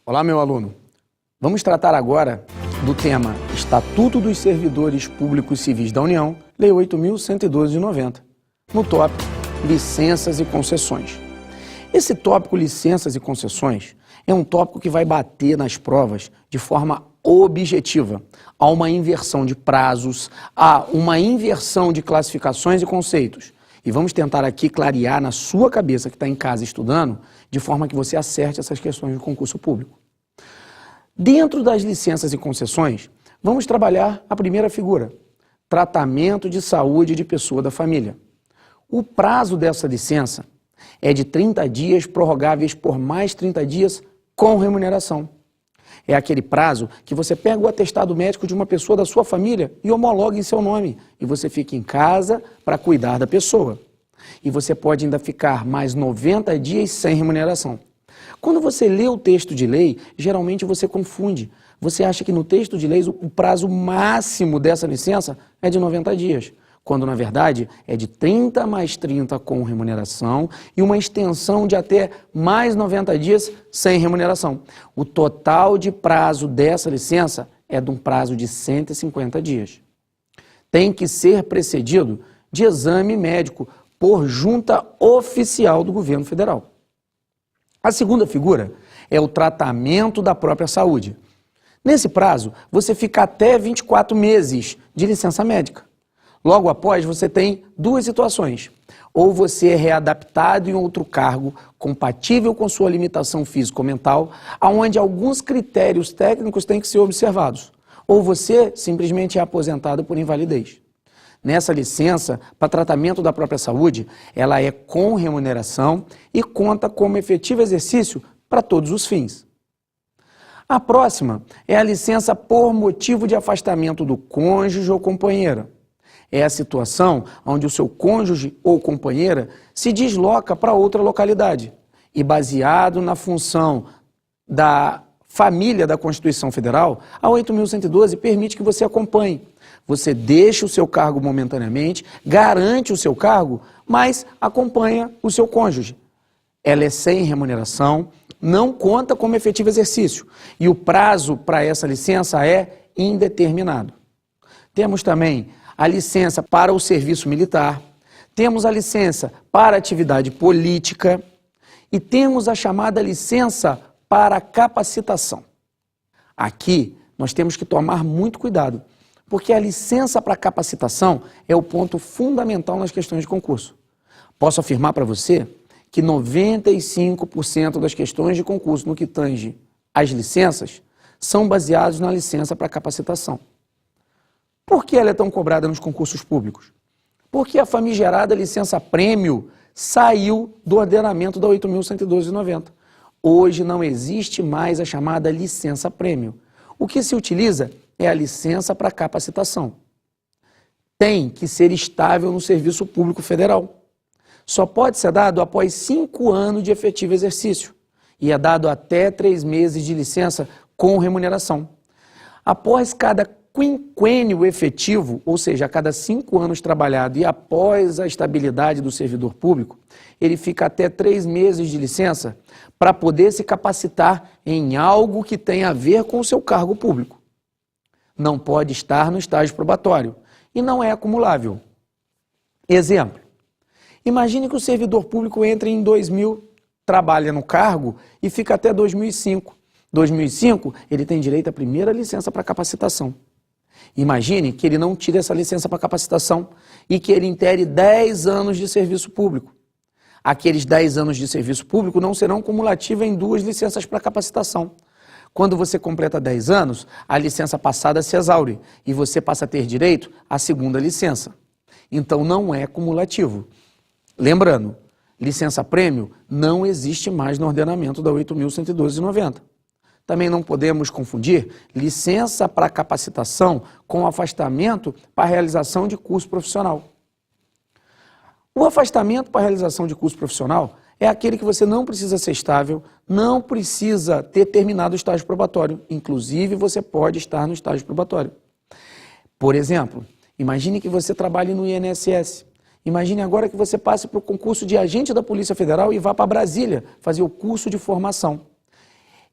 Olá, meu aluno. Vamos tratar agora do tema Estatuto dos Servidores Públicos Civis da União, Lei 8.112 de 90, no tópico Licenças e Concessões. Esse tópico Licenças e Concessões é um tópico que vai bater nas provas de forma objetiva. Há uma inversão de prazos, há uma inversão de classificações e conceitos. E vamos tentar aqui clarear na sua cabeça que está em casa estudando, de forma que você acerte essas questões do concurso público. Dentro das licenças e concessões, vamos trabalhar a primeira figura, tratamento de saúde de pessoa da família. O prazo dessa licença é de 30 dias, prorrogáveis por mais 30 dias com remuneração. É aquele prazo que você pega o atestado médico de uma pessoa da sua família e homologa em seu nome, e você fica em casa para cuidar da pessoa. E você pode ainda ficar mais 90 dias sem remuneração. Quando você lê o texto de lei, geralmente você confunde. Você acha que no texto de lei o prazo máximo dessa licença é de 90 dias, quando na verdade é de 30 mais 30 com remuneração e uma extensão de até mais 90 dias sem remuneração. O total de prazo dessa licença é de um prazo de 150 dias. Tem que ser precedido de exame médico por junta oficial do governo federal. A segunda figura é o tratamento da própria saúde. Nesse prazo, você fica até 24 meses de licença médica. Logo após, você tem duas situações. Ou você é readaptado em outro cargo compatível com sua limitação físico-mental, onde alguns critérios técnicos têm que ser observados. Ou você simplesmente é aposentado por invalidez. Nessa licença, para tratamento da própria saúde, ela é com remuneração e conta como efetivo exercício para todos os fins. A próxima é a licença por motivo de afastamento do cônjuge ou companheira. É a situação onde o seu cônjuge ou companheira se desloca para outra localidade e, baseado na função da família da Constituição Federal, a 8.112 permite que você acompanhe. Você deixa o seu cargo momentaneamente, garante o seu cargo, mas acompanha o seu cônjuge. Ela é sem remuneração, não conta como efetivo exercício e o prazo para essa licença é indeterminado. Temos também a licença para o serviço militar, temos a licença para atividade política e temos a chamada licença para capacitação. Aqui nós temos que tomar muito cuidado, porque a licença para capacitação é o ponto fundamental nas questões de concurso. Posso afirmar para você que 95% das questões de concurso no que tange as licenças são baseadas na licença para capacitação. Por que ela é tão cobrada nos concursos públicos? Porque a famigerada licença-prêmio saiu do ordenamento da 8.112 de 90. Hoje não existe mais a chamada licença-prêmio. O que se utiliza é a licença para capacitação. Tem que ser estável no serviço público federal. Só pode ser dado após 5 anos de efetivo exercício e é dado até 3 meses de licença com remuneração. Após cada quinquênio efetivo, ou seja, a cada 5 anos trabalhado e após a estabilidade do servidor público, ele fica até 3 meses de licença para poder se capacitar em algo que tenha a ver com o seu cargo público. Não pode estar no estágio probatório e não é acumulável. Exemplo, imagine que o servidor público entra em 2000, trabalha no cargo e fica até 2005. 2005, ele tem direito à primeira licença para capacitação. Imagine que ele não tire essa licença para capacitação e que ele intere 10 anos de serviço público. Aqueles 10 anos de serviço público não serão cumulativos em 2 licenças para capacitação. Quando você completa 10 anos, a licença passada se exaure e você passa a ter direito à segunda licença. Então não é cumulativo. Lembrando, licença-prêmio não existe mais no ordenamento da 8.112 de 90. Também não podemos confundir licença para capacitação com afastamento para realização de curso profissional. O afastamento para realização de curso profissional é aquele que você não precisa ser estável, não precisa ter terminado o estágio probatório. Inclusive, você pode estar no estágio probatório. Por exemplo, imagine que você trabalhe no INSS. Imagine agora que você passe para o concurso de agente da Polícia Federal e vá para Brasília fazer o curso de formação.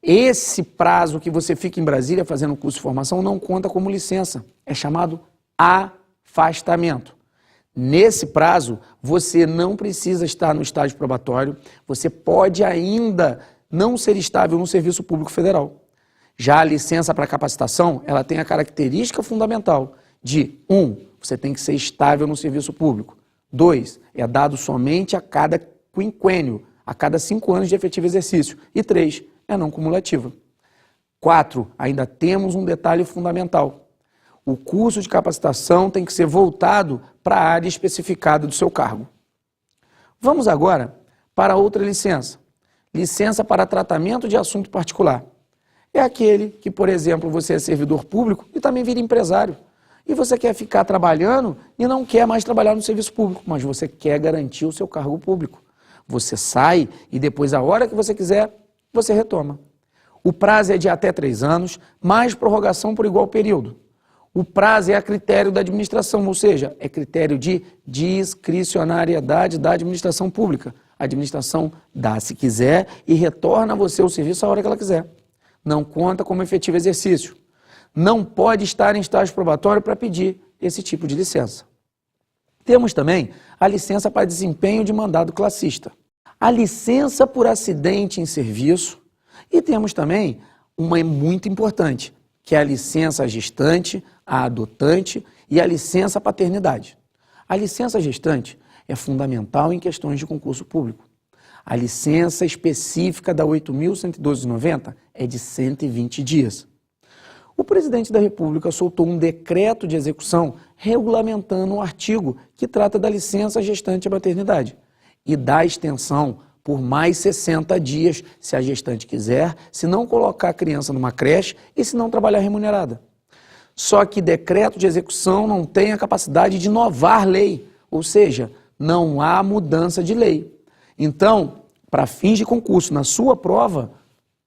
Esse prazo que você fica em Brasília fazendo o curso de formação não conta como licença, é chamado afastamento. Nesse prazo, você não precisa estar no estágio probatório, você pode ainda não ser estável no Serviço Público Federal. Já a licença para capacitação, ela tem a característica fundamental de 1, você tem que ser estável no serviço público. 2, é dado somente a cada quinquênio, a cada 5 anos de efetivo exercício. E 3, é não cumulativa. 4, ainda temos um detalhe fundamental. O curso de capacitação tem que ser voltado para a área especificada do seu cargo. Vamos agora para outra licença. Licença para tratamento de assunto particular. É aquele que, por exemplo, você é servidor público e também vira empresário. E você quer ficar trabalhando e não quer mais trabalhar no serviço público, mas você quer garantir o seu cargo público. Você sai e depois, a hora que você quiser, você retoma. O prazo é de até 3 anos, mais prorrogação por igual período. O prazo é a critério da administração, ou seja, é critério de discricionariedade da administração pública. A administração dá se quiser e retorna a você o serviço a hora que ela quiser. Não conta como efetivo exercício. Não pode estar em estágio probatório para pedir esse tipo de licença. Temos também a licença para desempenho de mandado classista, a licença por acidente em serviço e temos também uma muito importante, que é a licença gestante, a adotante e a licença paternidade. A licença gestante é fundamental em questões de concurso público. A licença específica da 8.112/90 é de 120 dias. O presidente da República soltou um decreto de execução regulamentando um artigo que trata da licença gestante e maternidade e dá extensão por mais 60 dias, se a gestante quiser, se não colocar a criança numa creche e se não trabalhar remunerada. Só que decreto de execução não tem a capacidade de inovar lei, ou seja, não há mudança de lei. Então, para fins de concurso, na sua prova,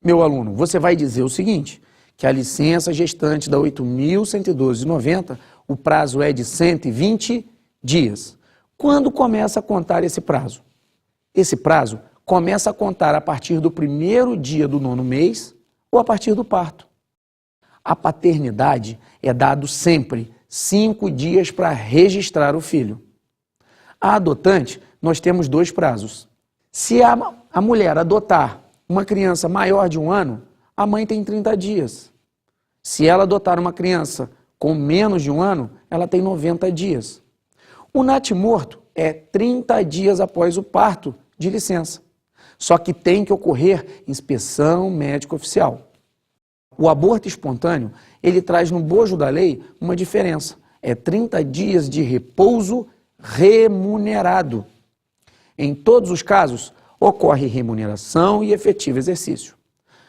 meu aluno, você vai dizer o seguinte, que a licença gestante da 8.112/90, o prazo é de 120 dias. Quando começa a contar esse prazo? Esse prazo começa a contar a partir do 1º dia do 9º mês ou a partir do parto. A paternidade é dado sempre 5 dias para registrar o filho. A adotante, nós temos 2 prazos. Se a mulher adotar uma criança maior de 1 ano, a mãe tem 30 dias. Se ela adotar uma criança com menos de 1 ano, ela tem 90 dias. O natimorto é 30 dias após o parto de licença. Só que tem que ocorrer inspeção médica oficial. O aborto espontâneo, ele traz no bojo da lei uma diferença. É 30 dias de repouso remunerado. Em todos os casos, ocorre remuneração e efetivo exercício.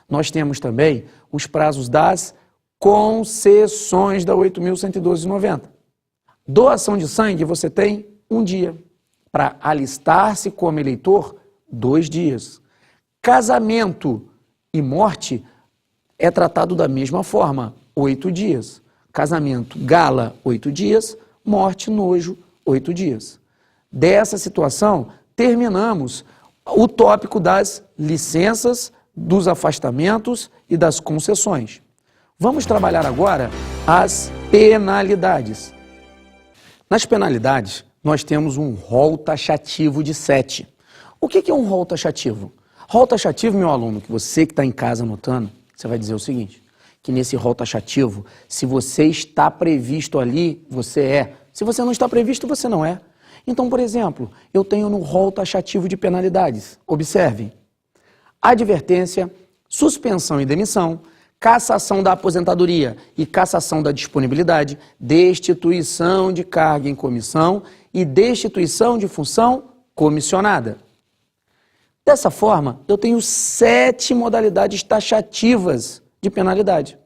Nós temos também os prazos das concessões da 8.112/90. Doação de sangue você tem 1 dia. Para alistar-se como eleitor, 2 dias. Casamento e morte é tratado da mesma forma, 8 dias. Casamento, gala, 8 dias. Morte, nojo, 8 dias. Dessa situação, terminamos o tópico das licenças, dos afastamentos e das concessões. Vamos trabalhar agora as penalidades. Nas penalidades, nós temos um rol taxativo de 7. O que é um rol taxativo? Rol taxativo, meu aluno, que você que está em casa anotando, você vai dizer o seguinte, que nesse rol taxativo, se você está previsto ali, você é. Se você não está previsto, você não é. Então, por exemplo, eu tenho no rol taxativo de penalidades, observem, advertência, suspensão e demissão, cassação da aposentadoria e cassação da disponibilidade, destituição de carga em comissão e destituição de função comissionada. Dessa forma, eu tenho 7 modalidades taxativas de penalidade.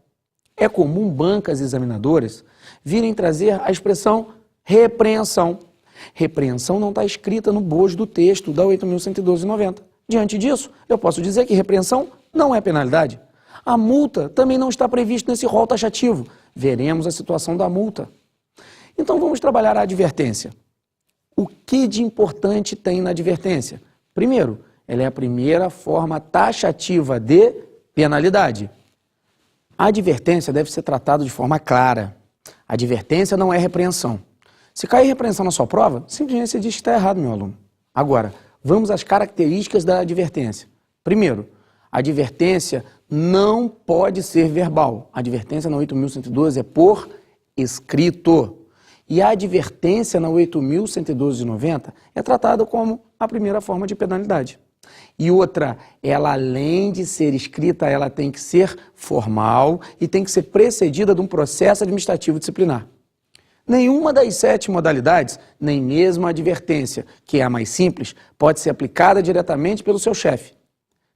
É comum bancas examinadoras virem trazer a expressão repreensão. Repreensão não está escrita no bojo do texto da 8.112/90. Diante disso, eu posso dizer que repreensão não é penalidade. A multa também não está prevista nesse rol taxativo. Veremos a situação da multa. Então vamos trabalhar a advertência. O que de importante tem na advertência? Primeiro, ela é a primeira forma taxativa de Penalidade. A advertência deve ser tratada de forma clara. A advertência não é repreensão. Se cair repreensão na sua prova, simplesmente você diz que está errado, meu aluno. Agora, vamos às características da advertência. Primeiro, a advertência não pode ser verbal. A advertência na 8.112 é por escrito. E a advertência na 8.112/90 é tratada como a primeira forma de penalidade. E outra, ela além de ser escrita, ela tem que ser formal e tem que ser precedida de um processo administrativo disciplinar. Nenhuma das 7 modalidades, nem mesmo a advertência, que é a mais simples, pode ser aplicada diretamente pelo seu chefe,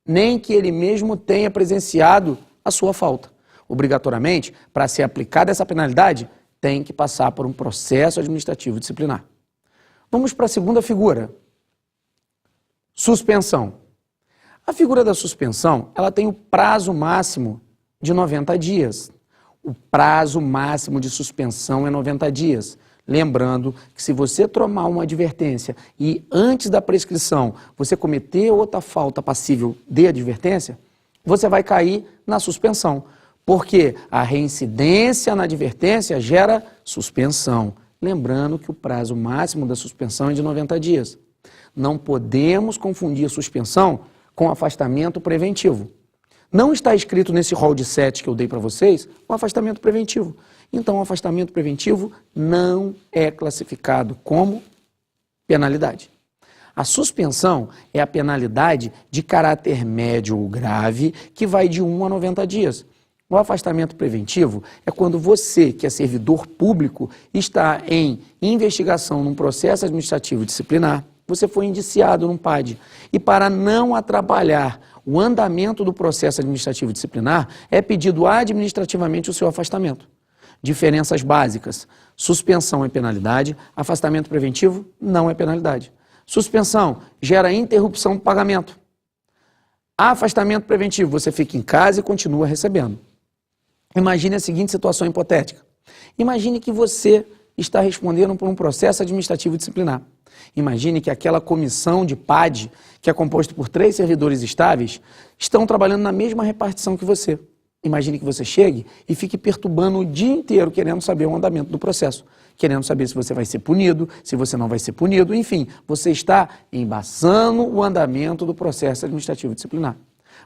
nem que ele mesmo tenha presenciado a sua falta. Obrigatoriamente, para ser aplicada essa penalidade, tem que passar por um processo administrativo disciplinar. Vamos para a segunda figura. Suspensão. A figura da suspensão, ela tem o prazo máximo de 90 dias. O prazo máximo de suspensão é 90 dias. Lembrando que se você tomar uma advertência e antes da prescrição você cometer outra falta passível de advertência, você vai cair na suspensão. Porque a reincidência na advertência gera suspensão. Lembrando que o prazo máximo da suspensão é de 90 dias. Não podemos confundir suspensão com afastamento preventivo. Não está escrito nesse rol de 7 que eu dei para vocês o afastamento preventivo. Então, o afastamento preventivo não é classificado como penalidade. A suspensão é a penalidade de caráter médio ou grave que vai de 1 a 90 dias. O afastamento preventivo é quando você, que é servidor público, está em investigação num processo administrativo disciplinar, você foi indiciado num PAD. E para não atrapalhar o andamento do processo administrativo disciplinar, é pedido administrativamente o seu afastamento. Diferenças básicas. Suspensão é penalidade, afastamento preventivo não é penalidade. Suspensão gera interrupção do pagamento. Afastamento preventivo, você fica em casa e continua recebendo. Imagine a seguinte situação hipotética. Imagine que você está respondendo por um processo administrativo disciplinar. Imagine que aquela comissão de PAD, que é composta por 3 servidores estáveis, estão trabalhando na mesma repartição que você. Imagine que você chegue e fique perturbando o dia inteiro querendo saber o andamento do processo, querendo saber se você vai ser punido, se você não vai ser punido, enfim, você está embaçando o andamento do processo administrativo disciplinar.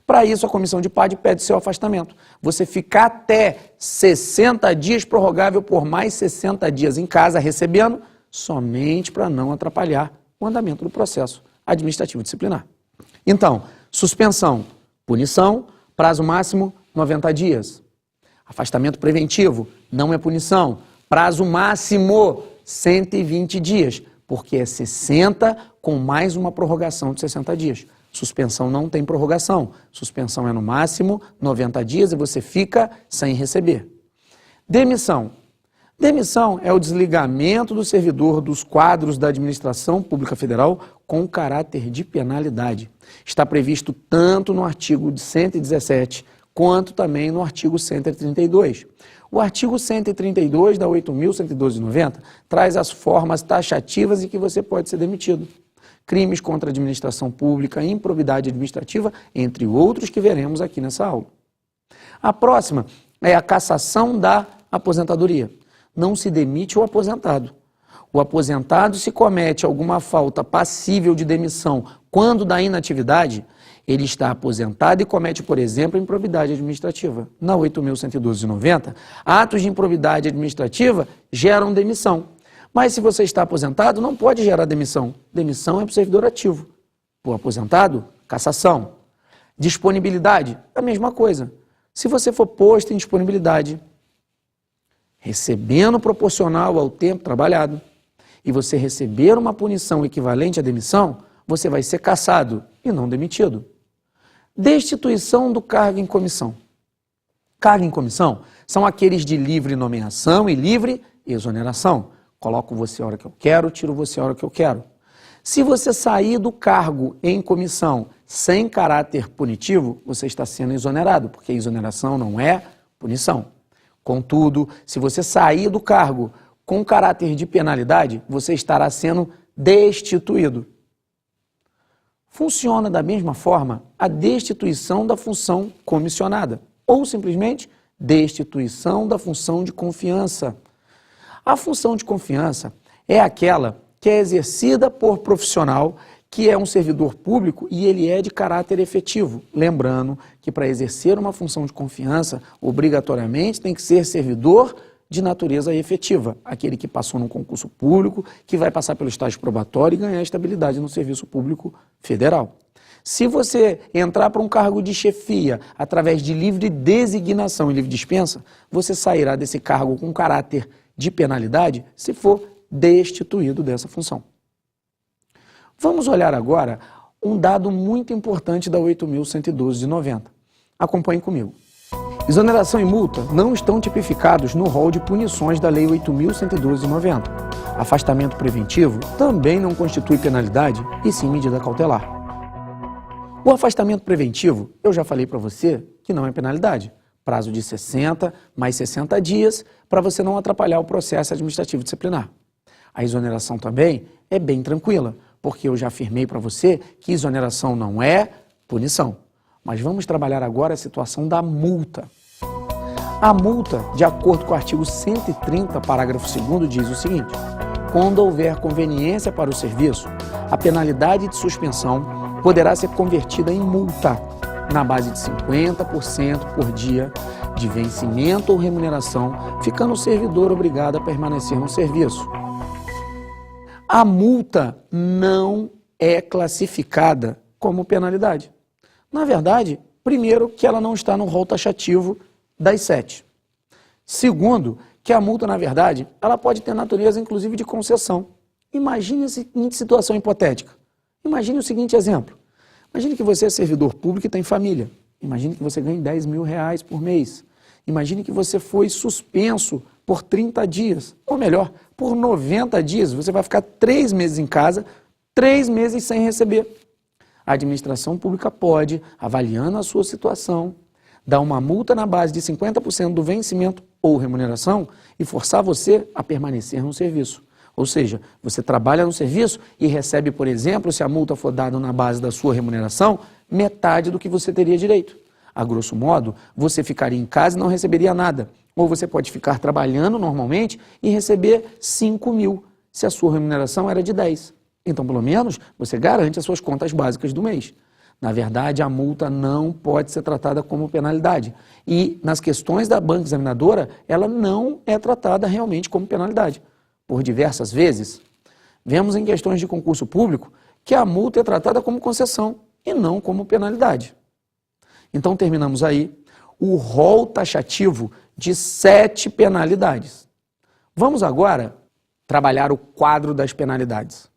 Para isso, a comissão de PAD pede seu afastamento. Você fica até 60 dias, prorrogável por mais 60 dias em casa, recebendo, somente para não atrapalhar o andamento do processo administrativo disciplinar. Então, suspensão, punição, prazo máximo 90 dias. Afastamento preventivo, não é punição, prazo máximo 120 dias, porque é 60 com mais uma prorrogação de 60 dias. Suspensão não tem prorrogação, suspensão é no máximo 90 dias e você fica sem receber. Demissão. Demissão é o desligamento do servidor dos quadros da administração pública federal com caráter de penalidade. Está previsto tanto no artigo 117 quanto também no artigo 132. O artigo 132 da 8.112/90 traz as formas taxativas em que você pode ser demitido. Crimes contra a administração pública, improbidade administrativa, entre outros que veremos aqui nessa aula. A próxima é a cassação da aposentadoria. Não se demite o aposentado. O aposentado, se comete alguma falta passível de demissão quando da inatividade, ele está aposentado e comete, por exemplo, improbidade administrativa. Na 8.112/90, atos de improbidade administrativa geram demissão. Mas se você está aposentado, não pode gerar demissão. Demissão é para o servidor ativo. Para o aposentado, cassação. Disponibilidade, a mesma coisa. Se você for posto em disponibilidade, recebendo proporcional ao tempo trabalhado, e você receber uma punição equivalente à demissão, você vai ser cassado e não demitido. Destituição do cargo em comissão. Cargo em comissão são aqueles de livre nomeação e livre exoneração. Coloco você a hora que eu quero, tiro você a hora que eu quero. Se você sair do cargo em comissão sem caráter punitivo, você está sendo exonerado, porque exoneração não é punição. Contudo, se você sair do cargo com caráter de penalidade, você estará sendo destituído. Funciona da mesma forma a destituição da função comissionada, ou simplesmente destituição da função de confiança. A função de confiança é aquela que é exercida por profissional que é um servidor público e ele é de caráter efetivo. Lembrando que para exercer uma função de confiança, obrigatoriamente tem que ser servidor de natureza efetiva, aquele que passou num concurso público, que vai passar pelo estágio probatório e ganhar estabilidade no serviço público federal. Se você entrar para um cargo de chefia através de livre designação e livre dispensa, você sairá desse cargo com caráter de penalidade se for destituído dessa função. Vamos olhar agora um dado muito importante da 8.112 de 90. Acompanhe comigo. Exoneração e multa não estão tipificados no rol de punições da Lei 8.112 de 90. Afastamento preventivo também não constitui penalidade e sim medida cautelar. O afastamento preventivo, eu já falei para você que não é penalidade. Prazo de 60 mais 60 dias para você não atrapalhar o processo administrativo disciplinar. A exoneração também é bem tranquila, porque eu já afirmei para você que exoneração não é punição. Mas vamos trabalhar agora a situação da multa. A multa, de acordo com o artigo 130, parágrafo 2º, diz o seguinte: quando houver conveniência para o serviço, a penalidade de suspensão poderá ser convertida em multa, na base de 50% por dia de vencimento ou remuneração, ficando o servidor obrigado a permanecer no serviço. A multa não é classificada como penalidade. Na verdade, primeiro, que ela não está no rol taxativo das 7. Segundo, que a multa, na verdade, ela pode ter natureza, inclusive, de concessão. Imagine a seguinte situação hipotética. Imagine o seguinte exemplo. Imagine que você é servidor público e tem família. Imagine que você ganhe R$10.000 por mês. Imagine que você foi suspenso por 30 dias, ou melhor, por 90 dias. Você vai ficar 3 meses em casa, 3 meses sem receber. A administração pública pode, avaliando a sua situação, dar uma multa na base de 50% do vencimento ou remuneração e forçar você a permanecer no serviço. Ou seja, você trabalha no serviço e recebe, por exemplo, se a multa for dada na base da sua remuneração, metade do que você teria direito. A grosso modo, você ficaria em casa e não receberia nada. Ou você pode ficar trabalhando normalmente e receber 5.000, se a sua remuneração era de 10. Então, pelo menos, você garante as suas contas básicas do mês. Na verdade, a multa não pode ser tratada como penalidade. E, nas questões da banca examinadora, ela não é tratada realmente como penalidade. Por diversas vezes, vemos em questões de concurso público que a multa é tratada como concessão e não como penalidade. Então, terminamos aí o rol taxativo de 7 penalidades. Vamos agora trabalhar o quadro das penalidades.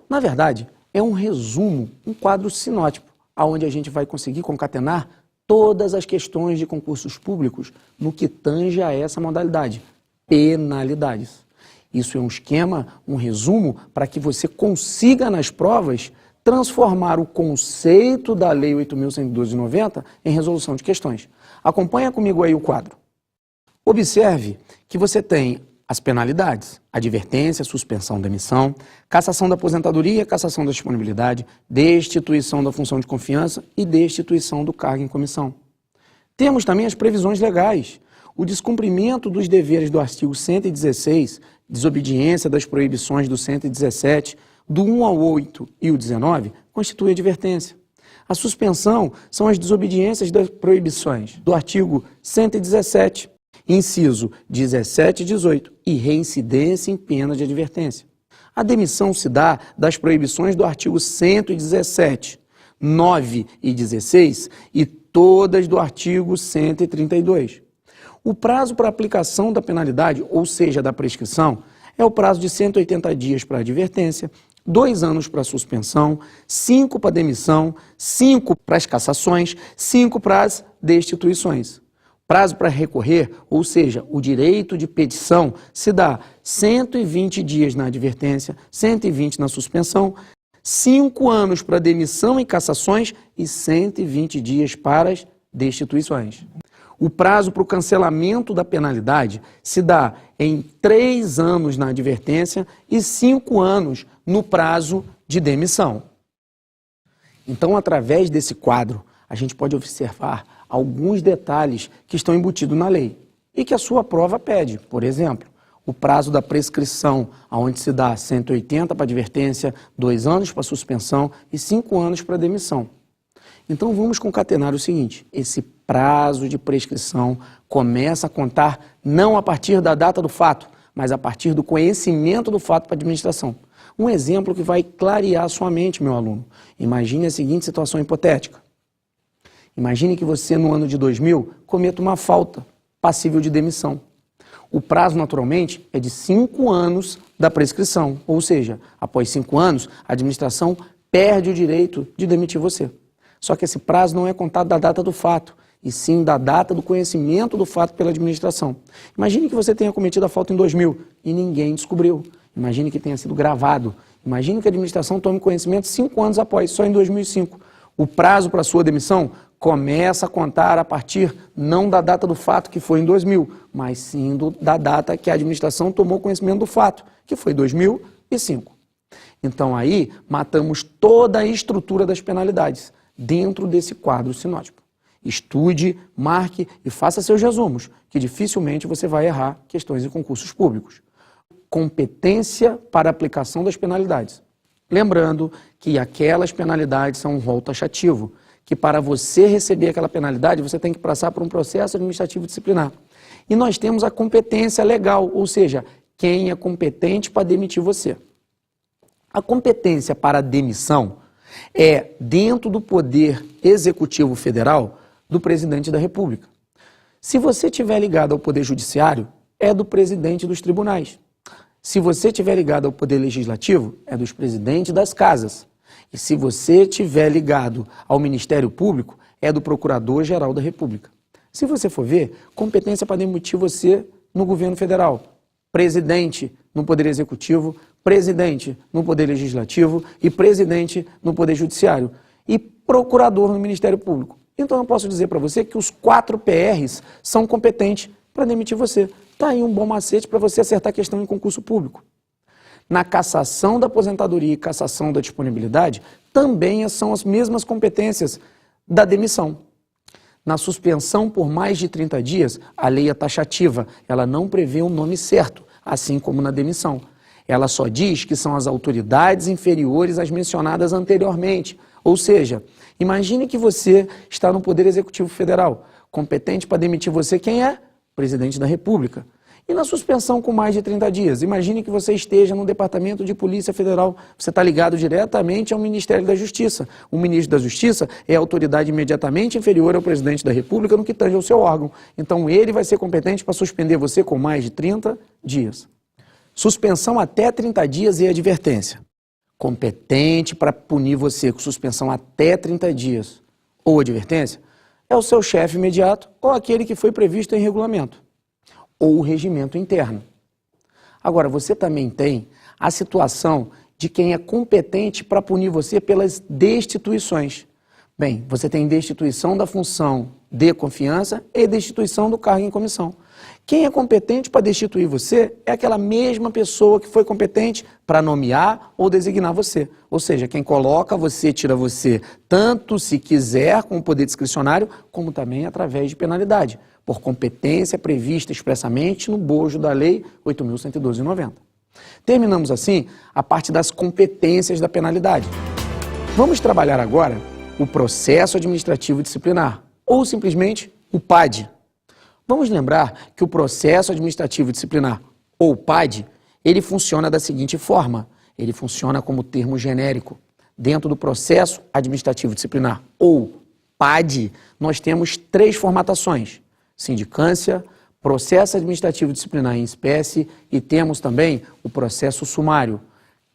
Na verdade, é um resumo, um quadro sinótipo, onde a gente vai conseguir concatenar todas as questões de concursos públicos no que tange a essa modalidade, penalidades. Isso é um esquema, um resumo, para que você consiga nas provas transformar o conceito da Lei 8.112 de 90 em resolução de questões. Acompanha comigo aí o quadro. Observe que você tem as penalidades: advertência, suspensão da emissão, cassação da aposentadoria, cassação da disponibilidade, destituição da função de confiança e destituição do cargo em comissão. Temos também as previsões legais: o descumprimento dos deveres do artigo 116, desobediência das proibições do 117, do 1 ao 8 e o 19, constitui advertência. A suspensão são as desobediências das proibições do artigo 117, inciso 17 e 18, e reincidência em pena de advertência. A demissão se dá das proibições do artigo 117, 9 e 16 e todas do artigo 132. O prazo para aplicação da penalidade, ou seja, da prescrição, é o prazo de 180 dias para advertência, 2 anos para suspensão, 5 para demissão, 5 para as cassações, 5 para as destituições. Prazo para recorrer, ou seja, o direito de petição, se dá 120 dias na advertência, 120 na suspensão, 5 anos para demissão e cassações e 120 dias para as destituições. O prazo para o cancelamento da penalidade se dá em 3 anos na advertência e 5 anos no prazo de demissão. Então, através desse quadro, a gente pode observar alguns detalhes que estão embutidos na lei e que a sua prova pede. Por exemplo, o prazo da prescrição, onde se dá 180 para advertência, 2 anos para suspensão e 5 anos para demissão. Então vamos concatenar o seguinte: esse prazo de prescrição começa a contar não a partir da data do fato, mas a partir do conhecimento do fato para a administração. Um exemplo que vai clarear a sua mente, meu aluno. Imagine a seguinte situação hipotética. Imagine que você, no ano de 2000, cometa uma falta passível de demissão. O prazo, naturalmente, é de 5 anos da prescrição, ou seja, após 5 anos, a administração perde o direito de demitir você. Só que esse prazo não é contado da data do fato, e sim da data do conhecimento do fato pela administração. Imagine que você tenha cometido a falta em 2000 e ninguém descobriu. Imagine que tenha sido gravado. Imagine que a administração tome conhecimento 5 anos após, só em 2005. O prazo para sua demissão começa a contar a partir não da data do fato, que foi em 2000, mas sim da data que a administração tomou conhecimento do fato, que foi 2005. Então aí matamos toda a estrutura das penalidades dentro desse quadro sinótipo. Estude, marque e faça seus resumos, que dificilmente você vai errar questões em concursos públicos. Competência para aplicação das penalidades. Lembrando que aquelas penalidades são um rol taxativo, que para você receber aquela penalidade, você tem que passar por um processo administrativo disciplinar. E nós temos a competência legal, ou seja, quem é competente para demitir você. A competência para a demissão é dentro do Poder Executivo Federal do Presidente da República. Se você estiver ligado ao Poder Judiciário, é do presidente dos tribunais. Se você estiver ligado ao Poder Legislativo, é dos presidentes das casas. E se você estiver ligado ao Ministério Público, é do Procurador-Geral da República. Se você for ver, competência para demitir você no governo federal. Presidente no Poder Executivo, presidente no Poder Legislativo e presidente no Poder Judiciário. E procurador no Ministério Público. Então eu posso dizer para você que os 4 PRs são competentes para demitir você. Está aí um bom macete para você acertar a questão em concurso público. Na cassação da aposentadoria e cassação da disponibilidade, também são as mesmas competências da demissão. Na suspensão por mais de 30 dias, a lei é taxativa, ela não prevê um nome certo, assim como na demissão. Ela só diz que são as autoridades inferiores às mencionadas anteriormente. Ou seja, imagine que você está no Poder Executivo Federal. Competente para demitir você quem é? Presidente da República. E na suspensão com mais de 30 dias? Imagine que você esteja no Departamento de Polícia Federal. Você está ligado diretamente ao Ministério da Justiça. O ministro da Justiça é a autoridade imediatamente inferior ao Presidente da República no que tange ao seu órgão. Então ele vai ser competente para suspender você com mais de 30 dias. Suspensão até 30 dias e advertência. Competente para punir você com suspensão até 30 dias ou advertência é o seu chefe imediato ou aquele que foi previsto em regulamento ou o regimento interno. Agora, você também tem a situação de quem é competente para punir você pelas destituições. Bem, você tem destituição da função de confiança e destituição do cargo em comissão. Quem é competente para destituir você é aquela mesma pessoa que foi competente para nomear ou designar você. Ou seja, quem coloca você, tira você, tanto se quiser com o poder discricionário, como também através de penalidade, por competência prevista expressamente no bojo da Lei 8.112/90. Terminamos assim a parte das competências da penalidade. Vamos trabalhar agora o processo administrativo disciplinar, ou simplesmente o PAD. Vamos lembrar que o processo administrativo disciplinar, ou PAD, ele funciona da seguinte forma. Ele funciona como termo genérico. Dentro do processo administrativo disciplinar, ou PAD, nós temos 3 formatações: sindicância, processo administrativo disciplinar em espécie e temos também o processo sumário.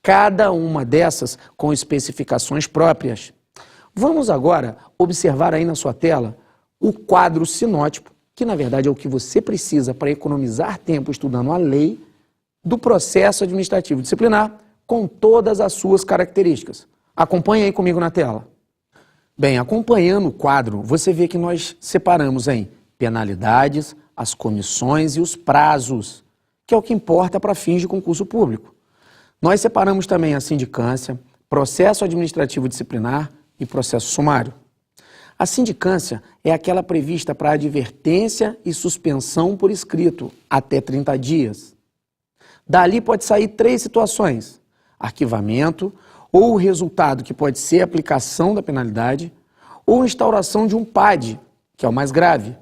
Cada uma dessas com especificações próprias. Vamos agora observar aí na sua tela o quadro sinótipo, que na verdade é o que você precisa para economizar tempo estudando a lei do processo administrativo disciplinar com todas as suas características. Acompanhe aí comigo na tela. Bem, acompanhando o quadro, você vê que nós separamos em penalidades, as comissões e os prazos, que é o que importa para fins de concurso público. Nós separamos também a sindicância, processo administrativo disciplinar, e processo sumário. A sindicância é aquela prevista para advertência e suspensão por escrito, até 30 dias. Dali pode sair 3 situações: arquivamento, ou o resultado que pode ser aplicação da penalidade, ou instauração de um PAD, que é o mais grave.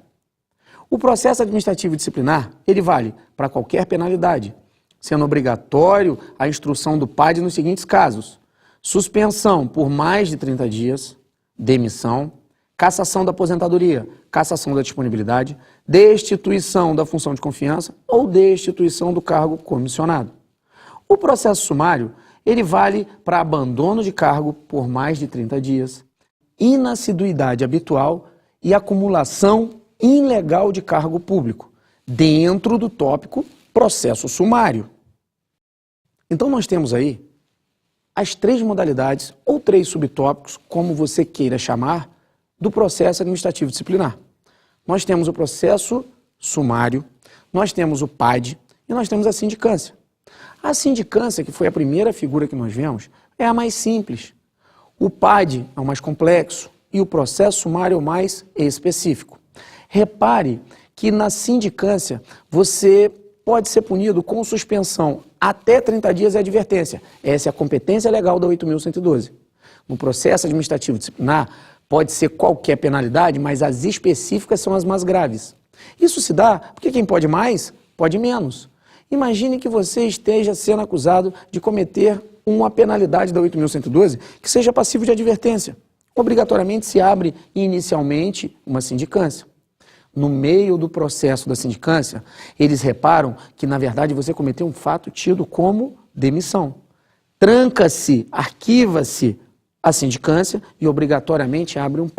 O processo administrativo disciplinar, ele vale para qualquer penalidade, sendo obrigatório a instrução do PAD nos seguintes casos: suspensão por mais de 30 dias, demissão, cassação da aposentadoria, cassação da disponibilidade, destituição da função de confiança ou destituição do cargo comissionado. O processo sumário, ele vale para abandono de cargo por mais de 30 dias, inassiduidade habitual e acumulação ilegal de cargo público, dentro do tópico processo sumário. Então nós temos aí as 3 modalidades ou 3 subtópicos, como você queira chamar, do processo administrativo disciplinar. Nós temos o processo sumário, nós temos o PAD e nós temos a sindicância. A sindicância, que foi a primeira figura que nós vemos, é a mais simples. O PAD é o mais complexo e o processo sumário é o mais específico. Repare que na sindicância você pode ser punido com suspensão até 30 dias e advertência. Essa é a competência legal da 8.112. No processo administrativo disciplinar, pode ser qualquer penalidade, mas as específicas são as mais graves. Isso se dá porque quem pode mais, pode menos. Imagine que você esteja sendo acusado de cometer uma penalidade da 8.112 que seja passivo de advertência. Obrigatoriamente se abre inicialmente uma sindicância. No meio do processo da sindicância, eles reparam que, na verdade, você cometeu um fato tido como demissão. Tranca-se, arquiva-se a sindicância e obrigatoriamente abre um